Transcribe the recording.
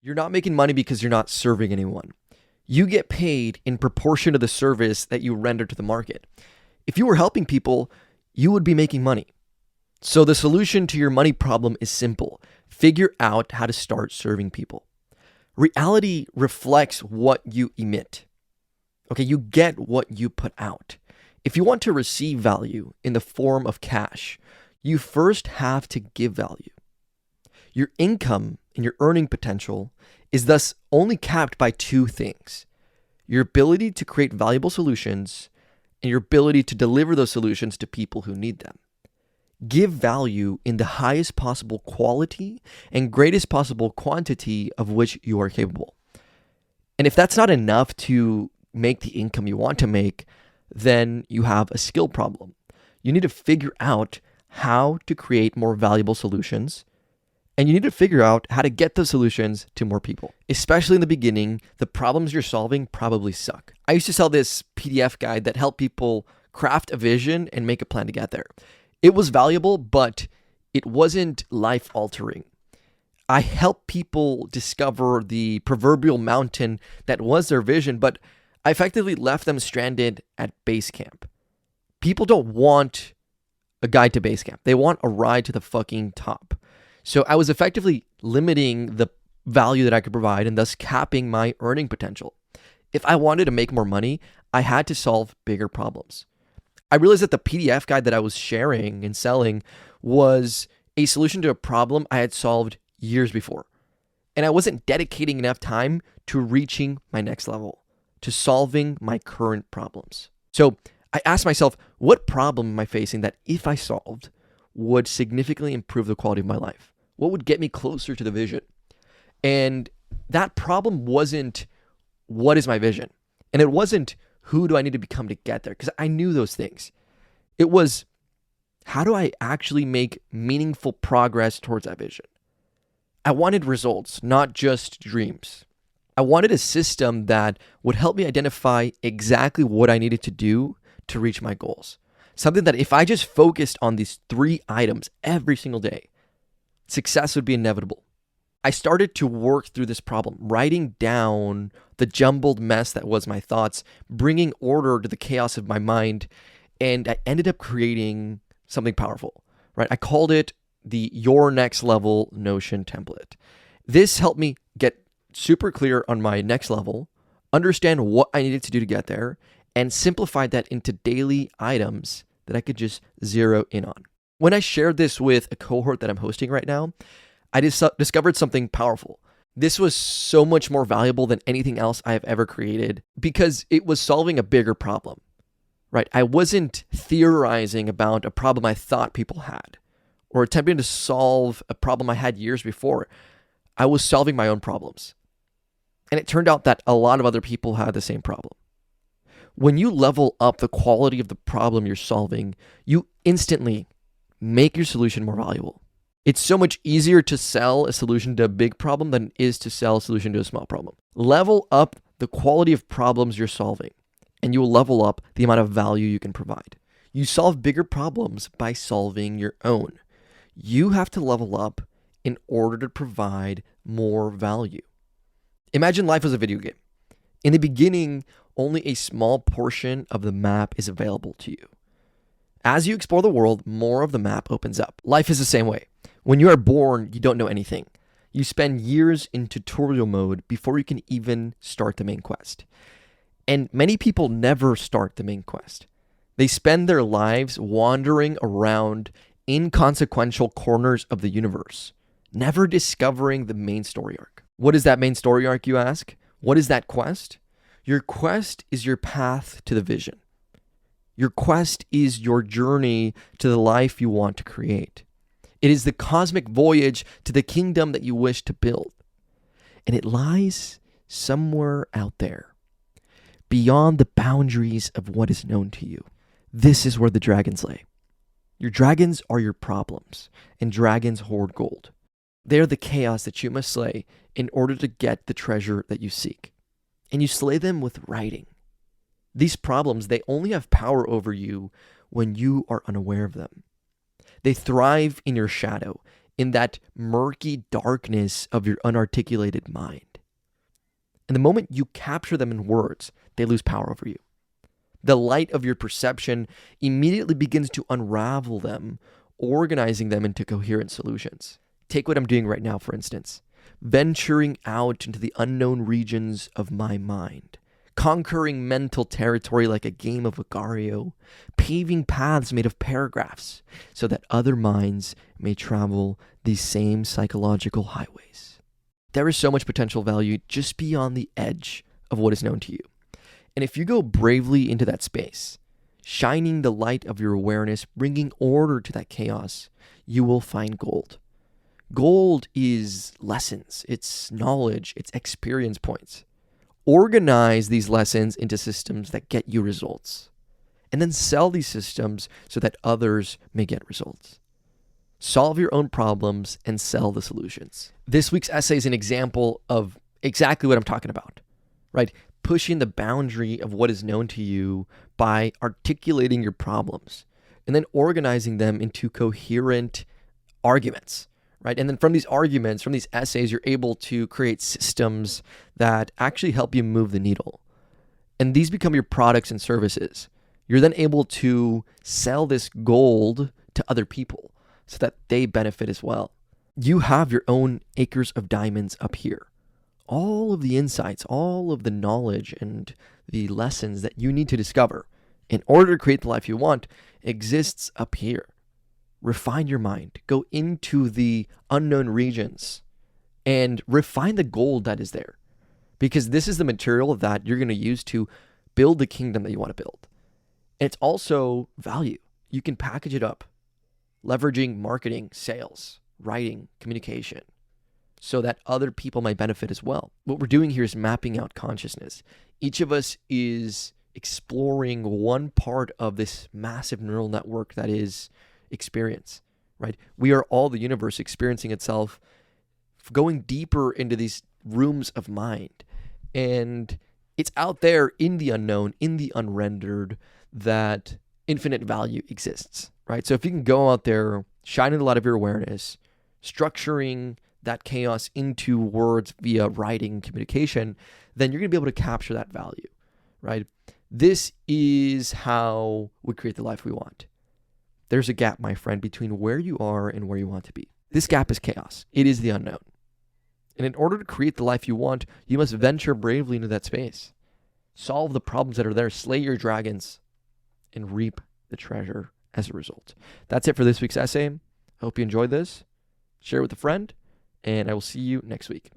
You're not making money because you're not serving anyone. You get paid in proportion to the service that you render to the market. If you were helping people, you would be making money. So the solution to your money problem is simple. Figure out how to start serving people. Reality reflects what you emit. Okay, you get what you put out. If you want to receive value in the form of cash, you first have to give value. Your income and your earning potential is thus only capped by two things: your ability to create valuable solutions and your ability to deliver those solutions to people who need them. Give value in the highest possible quality and greatest possible quantity of which you are capable. And if that's not enough to make the income you want to make, then you have a skill problem. You need to figure out how to create more valuable solutions, and you need to figure out how to get those solutions to more people. Especially in the beginning, the problems you're solving probably suck. I used to sell this PDF guide that helped people craft a vision and make a plan to get there. It was valuable, but it wasn't life-altering. I helped people discover the proverbial mountain that was their vision, but I effectively left them stranded at base camp. People don't want a guide to base camp. They want a ride to the fucking top. So I was effectively limiting the value that I could provide and thus capping my earning potential. If I wanted to make more money, I had to solve bigger problems. I realized that the PDF guide that I was sharing and selling was a solution to a problem I had solved years before. And I wasn't dedicating enough time to reaching my next level, to solving my current problems. So I asked myself, what problem am I facing that if I solved would significantly improve the quality of my life? What would get me closer to the vision? And that problem wasn't, what is my vision? And it wasn't, who do I need to become to get there? Because I knew those things. It was, how do I actually make meaningful progress towards that vision? I wanted results, not just dreams. I wanted a system that would help me identify exactly what I needed to do to reach my goals. Something that if I just focused on these 3 items every single day, success would be inevitable. I started to work through this problem, writing down the jumbled mess that was my thoughts, bringing order to the chaos of my mind, and I ended up creating something powerful, right? I called it the Your Next Level Notion template. This helped me get super clear on my next level, understand what I needed to do to get there, and simplified that into daily items that I could just zero in on. When I shared this with a cohort that I'm hosting right now, I discovered something powerful. This was so much more valuable than anything else I have ever created because it was solving a bigger problem, right? I wasn't theorizing about a problem I thought people had or attempting to solve a problem I had years before. I was solving my own problems. And it turned out that a lot of other people had the same problem. When you level up the quality of the problem you're solving, you instantly make your solution more valuable. It's so much easier to sell a solution to a big problem than it is to sell a solution to a small problem. Level up the quality of problems you're solving, and you will level up the amount of value you can provide. You solve bigger problems by solving your own. You have to level up in order to provide more value. Imagine life as a video game. In the beginning, only a small portion of the map is available to you. As you explore the world, more of the map opens up. Life is the same way. When you are born, you don't know anything. You spend years in tutorial mode before you can even start the main quest. And many people never start the main quest. They spend their lives wandering around inconsequential corners of the universe, never discovering the main story arc. What is that main story arc, you ask? What is that quest? Your quest is your path to the vision. Your quest is your journey to the life you want to create. It is the cosmic voyage to the kingdom that you wish to build. And it lies somewhere out there, beyond the boundaries of what is known to you. This is where the dragons lay. Your dragons are your problems, and dragons hoard gold. They are the chaos that you must slay in order to get the treasure that you seek. And you slay them with writing. These problems, they only have power over you when you are unaware of them. They thrive in your shadow, in that murky darkness of your unarticulated mind. And the moment you capture them in words, they lose power over you. The light of your perception immediately begins to unravel them, organizing them into coherent solutions. Take what I'm doing right now, for instance. Venturing out into the unknown regions of my mind, conquering mental territory like a game of Agario, paving paths made of paragraphs so that other minds may travel these same psychological highways. There is so much potential value just beyond the edge of what is known to you. And if you go bravely into that space, shining the light of your awareness, bringing order to that chaos, you will find gold. Gold is lessons, it's knowledge, it's experience points. Organize these lessons into systems that get you results, and then sell these systems so that others may get results. Solve your own problems and sell the solutions. This week's essay is an example of exactly what I'm talking about, right? Pushing the boundary of what is known to you by articulating your problems and then organizing them into coherent arguments, right? And then from these arguments, from these essays, you're able to create systems that actually help you move the needle. And these become your products and services. You're then able to sell this gold to other people so that they benefit as well. You have your own acres of diamonds up here. All of the insights, all of the knowledge and the lessons that you need to discover in order to create the life you want exists up here. Refine your mind. Go into the unknown regions and refine the gold that is there. Because this is the material that you're going to use to build the kingdom that you want to build. And it's also value. You can package it up, leveraging marketing, sales, writing, communication, so that other people might benefit as well. What we're doing here is mapping out consciousness. Each of us is exploring one part of this massive neural network that is experience, right? We are all the universe experiencing itself, going deeper into these rooms of mind. And it's out there in the unknown, in the unrendered, that infinite value exists, right? So if you can go out there, shining a lot of your awareness, structuring that chaos into words via writing communication, then you're going to be able to capture that value, right? This is how we create the life we want. There's a gap, my friend, between where you are and where you want to be. This gap is chaos. It is the unknown. And in order to create the life you want, you must venture bravely into that space. Solve the problems that are there, slay your dragons, and reap the treasure as a result. That's it for this week's essay. I hope you enjoyed this. Share it with a friend, and I will see you next week.